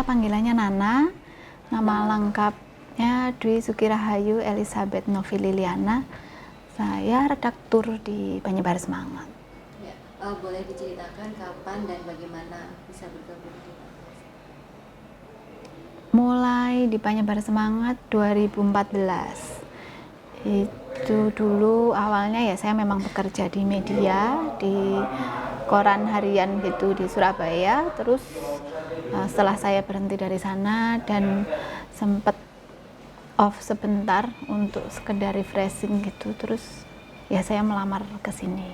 Saya panggilannya Nana, nama lengkapnya Dwi Sukirahayu Elizabeth Novi Liliana. Saya redaktur di Penyebar Semangat. Ya, boleh diceritakan kapan dan bagaimana bisa bergabung di Mulai di Penyebar Semangat 2014. Itu dulu awalnya ya saya memang bekerja di media, di koran harian gitu di Surabaya. Terus setelah saya berhenti dari sana dan sempat off sebentar untuk sekedar refreshing gitu, terus ya saya melamar ke sini.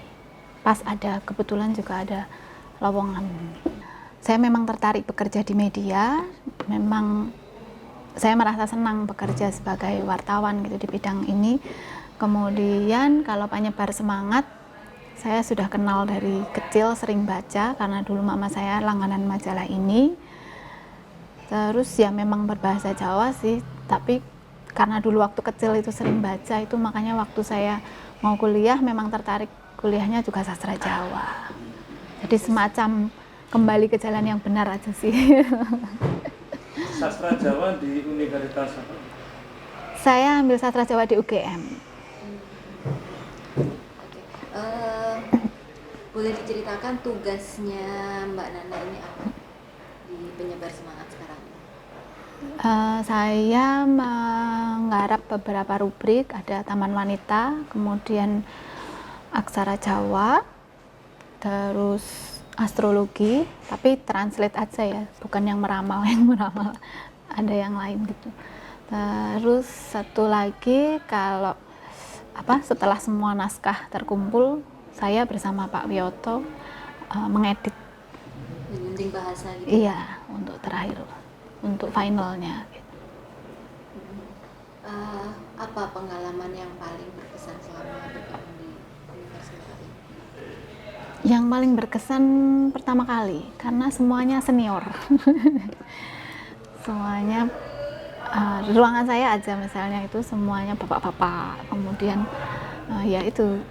Pas ada kebetulan juga ada lowongan. Saya memang tertarik bekerja di media, memang saya merasa senang bekerja sebagai wartawan gitu di bidang ini. Kemudian kalau Penyebar Semangat, saya sudah kenal dari kecil, sering baca karena dulu mama saya langganan majalah ini. Terus ya memang berbahasa Jawa sih, tapi karena dulu waktu kecil itu sering baca, itu makanya waktu saya mau kuliah memang tertarik kuliahnya juga sastra Jawa. Jadi semacam kembali ke jalan yang benar aja sih. Sastra Jawa di Universitas apa? Saya ambil sastra Jawa di UGM. Boleh diceritakan tugasnya Mbak Nana ini apa di Penyebar Semangat sekarang? Saya menggarap beberapa rubrik, ada Taman Wanita, kemudian Aksara Jawa, terus astrologi, tapi translate aja ya, bukan yang meramal, ada yang lain gitu. Terus satu lagi kalau setelah semua naskah terkumpul, saya bersama Pak Wiyoto mengedit. Menggunting bahasa gitu? Iya, untuk terakhir, untuk finalnya. Gitu. Apa pengalaman yang paling berkesan selama bergabung di universitas ini? Yang paling berkesan pertama kali, karena semuanya senior. Semuanya, di ruangan saya aja misalnya itu semuanya bapak-bapak, kemudian ya itu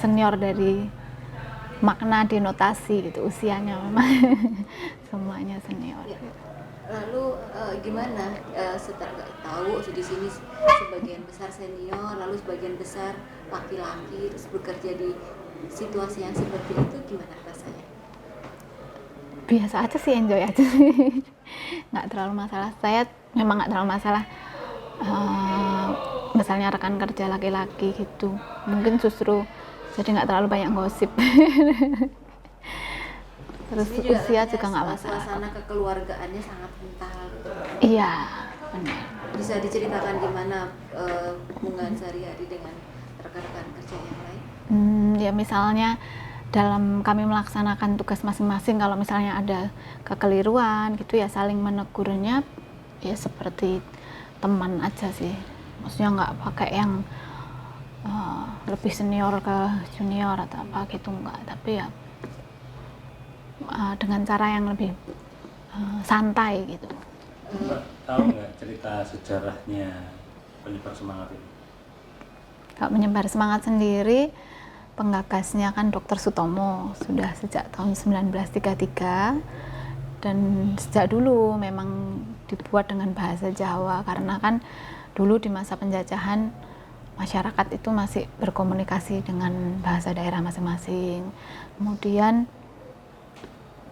senior dari makna denotasi gitu, usianya memang semuanya senior. Ya. Lalu gimana setelah tahu di sini sebagian besar senior, lalu sebagian besar laki-laki, terus bekerja di situasi yang seperti itu, gimana rasanya? Biasa aja sih, enjoy aja sih. Nggak terlalu masalah. Saya memang nggak terlalu masalah misalnya rekan kerja laki-laki gitu. Mungkin justru jadi nggak terlalu banyak gosip. Terus usia juga nggak masalah. Suasana kekeluargaannya sangat kental. Iya, benar. Bisa diceritakan gimana hubungan sehari-hari dengan rekan-rekan kerja yang lain? Ya misalnya dalam kami melaksanakan tugas masing-masing, kalau misalnya ada kekeliruan gitu ya saling menegurnya ya seperti teman aja sih. Maksudnya nggak pakai yang lebih senior ke junior atau apa gitu, enggak, tapi ya dengan cara yang lebih santai gitu. Mbak tahu nggak cerita sejarahnya Penyebar Semangat ini? Kalau Penyebar Semangat sendiri, penggagasnya kan Dr. Sutomo, sudah sejak tahun 1933, dan sejak dulu memang dibuat dengan bahasa Jawa karena kan dulu di masa penjajahan masyarakat itu masih berkomunikasi dengan bahasa daerah masing-masing. Kemudian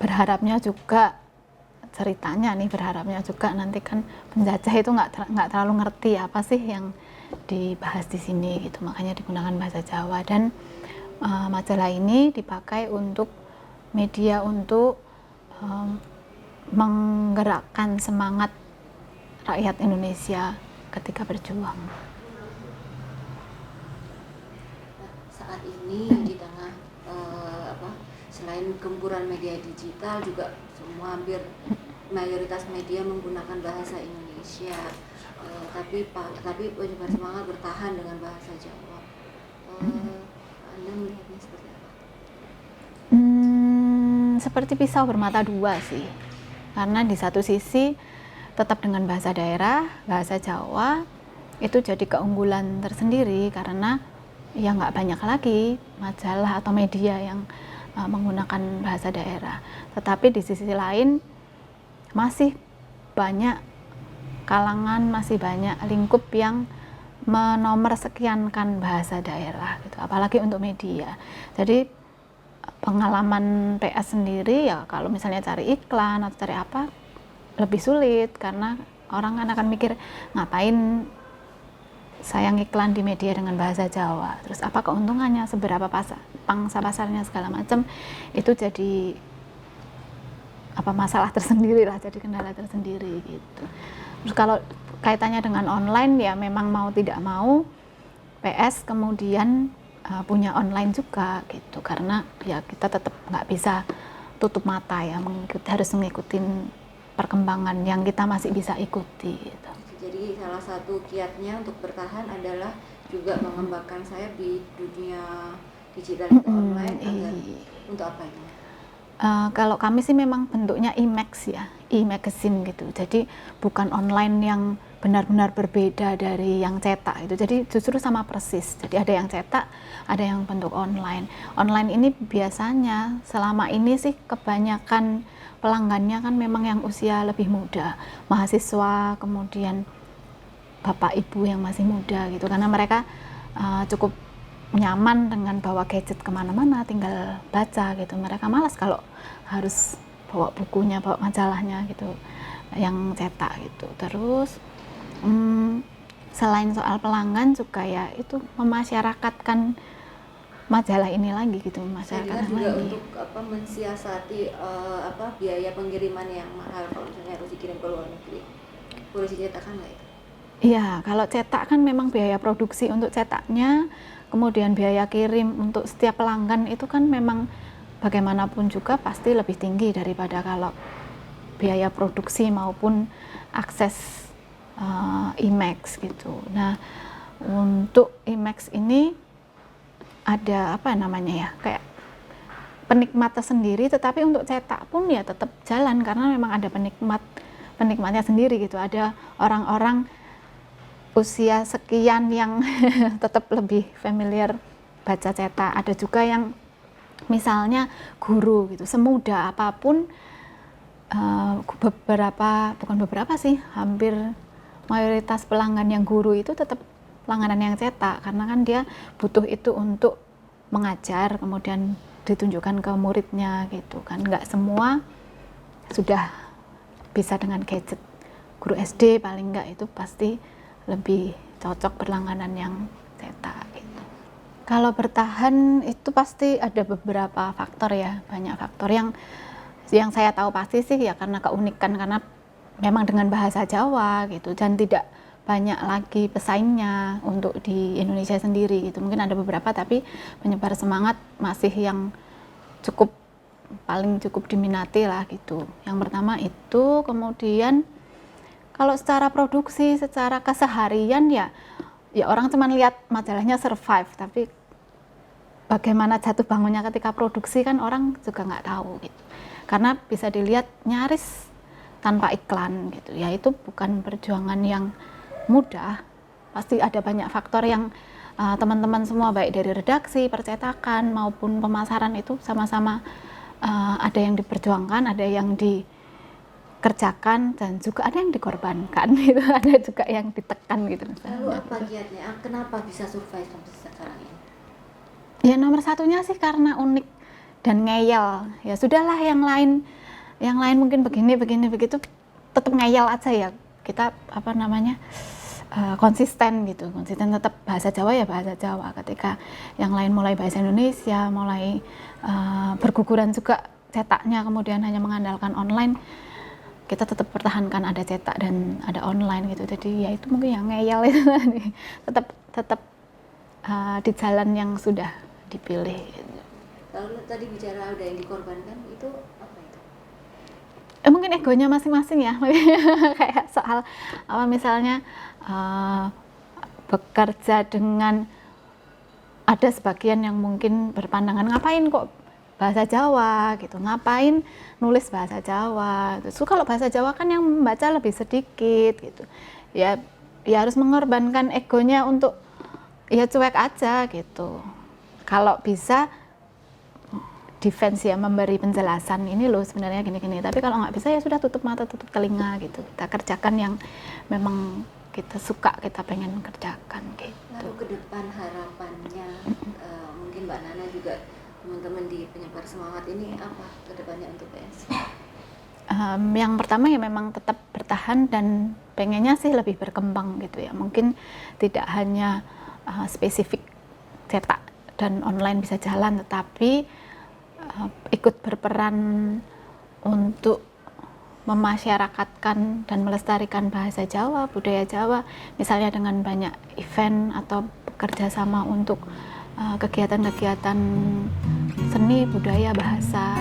berharapnya juga nanti kan penjajah itu nggak terlalu ngerti apa sih yang dibahas di sini gitu, makanya digunakan bahasa Jawa. Dan majalah ini dipakai untuk media untuk menggerakkan semangat rakyat Indonesia ketika berjuang. Saat ini di tengah selain gempuran media digital juga semua hampir mayoritas media menggunakan bahasa Indonesia, tapi Penyebar Semangat bertahan dengan bahasa Jawa. Anda melihatnya seperti apa? Seperti pisau bermata dua sih, karena di satu sisi tetap dengan bahasa daerah, bahasa Jawa itu jadi keunggulan tersendiri karena ya nggak banyak lagi majalah atau media yang menggunakan bahasa daerah. Tetapi di sisi lain masih banyak kalangan, masih banyak lingkup yang menomorssekiankan bahasa daerah gitu, apalagi untuk media. Jadi pengalaman PS sendiri ya kalau misalnya cari iklan atau cari apa lebih sulit, karena orang kan akan mikir ngapain saya iklan di media dengan bahasa Jawa, terus apa keuntungannya, seberapa pangsa pasarnya segala macam, itu jadi apa masalah tersendiri lah, jadi kendala tersendiri gitu. Terus kalau kaitannya dengan online ya memang mau tidak mau PS kemudian punya online juga gitu, karena ya kita tetap nggak bisa tutup mata ya, harus mengikuti perkembangan yang kita masih bisa ikuti gitu. Jadi salah satu kiatnya untuk bertahan adalah juga mengembangkan saya di dunia digital atau online agar untuk apa itu? Kalau kami sih memang bentuknya e-max ya, e-magazine gitu. Jadi bukan online yang benar-benar berbeda dari yang cetak itu. Jadi justru sama persis. Jadi ada yang cetak, ada yang bentuk online. Online ini biasanya selama ini sih kebanyakan pelanggannya kan memang yang usia lebih muda, mahasiswa, kemudian bapak ibu yang masih muda gitu, karena mereka cukup nyaman dengan bawa gadget kemana-mana, tinggal baca gitu. Mereka malas kalau harus bawa bukunya, bawa majalahnya gitu, yang cetak gitu. Terus selain soal pelanggan juga ya itu memasyarakatkan majalah ini lagi gitu, masyarakat juga lagi. untuk mensiasati biaya pengiriman yang mahal kalau misalnya harus dikirim ke luar negeri. Boleh diceritakan nggak itu? Iya, kalau cetak kan memang biaya produksi untuk cetaknya, kemudian biaya kirim untuk setiap pelanggan itu kan memang bagaimanapun juga pasti lebih tinggi daripada kalau biaya produksi maupun akses e-max gitu. Nah, untuk e-max ini ada apa namanya ya, kayak penikmatnya sendiri, tetapi untuk cetak pun ya tetap jalan karena memang ada penikmatnya sendiri gitu. Ada orang-orang usia sekian yang tetap lebih familiar baca cetak. Ada juga yang misalnya guru gitu, semudah apapun hampir mayoritas pelanggan yang guru itu tetap langganan yang cetak, karena kan dia butuh itu untuk mengajar, kemudian ditunjukkan ke muridnya gitu kan. Nggak semua sudah bisa dengan gadget. Guru SD paling nggak itu pasti lebih cocok berlangganan yang cetak gitu. Kalau bertahan itu pasti ada beberapa faktor ya, banyak faktor. Yang saya tahu pasti sih ya karena keunikan, karena memang dengan bahasa Jawa gitu, dan tidak banyak lagi pesaingnya untuk di Indonesia sendiri gitu. Mungkin ada beberapa, tapi penyebar semangat masih yang paling cukup diminati lah gitu. Yang pertama itu, kemudian kalau secara produksi, secara keseharian ya orang cuma lihat majalahnya survive, tapi bagaimana jatuh bangunnya ketika produksi kan orang juga nggak tahu gitu. Karena bisa dilihat nyaris tanpa iklan gitu. Ya itu bukan perjuangan yang mudah, pasti ada banyak faktor yang teman-teman semua baik dari redaksi, percetakan maupun pemasaran itu sama-sama ada yang diperjuangkan, ada yang dikerjakan, dan juga ada yang dikorbankan gitu, ada juga yang ditekan gitu misalnya. Lalu apa kiatnya? Kenapa bisa survive sampai sekarang ini? Ya nomor satunya sih karena unik dan ngeyel. Ya sudahlah yang lain mungkin begini begitu, tetap ngeyel aja ya. Kita konsisten tetap bahasa Jawa ya bahasa Jawa. Ketika yang lain mulai bahasa Indonesia, mulai berguguran juga cetaknya, kemudian hanya mengandalkan online, kita tetap pertahankan ada cetak dan ada online gitu. Jadi ya itu mungkin yang ngeyel itu tetap di jalan yang sudah dipilih gitu. Kalau tadi bicara ada yang dikorbankan, itu apa itu? Mungkin egonya masing-masing ya. Kayak soal misalnya bekerja dengan, ada sebagian yang mungkin berpandangan ngapain kok bahasa Jawa gitu, ngapain nulis bahasa Jawa. Terus kalau bahasa Jawa kan yang membaca lebih sedikit gitu. Ya harus mengorbankan egonya untuk ya cuek aja gitu. Kalau bisa defense ya, memberi penjelasan ini loh sebenarnya gini-gini. Tapi kalau nggak bisa ya sudah tutup mata tutup telinga gitu. Kita kerjakan yang memang kita suka, kita pengen kerjakan gitu. Lalu ke depan harapannya mungkin Mbak Nana juga teman-teman di penyebar semangat ini apa ke depannya untuk PSI? Yang pertama ya memang tetap bertahan dan pengennya sih lebih berkembang gitu ya. Mungkin tidak hanya spesifik cetak dan online bisa jalan, tetapi ikut berperan untuk memasyarakatkan dan melestarikan bahasa Jawa, budaya Jawa, misalnya dengan banyak event atau bekerja sama untuk kegiatan-kegiatan seni, budaya, bahasa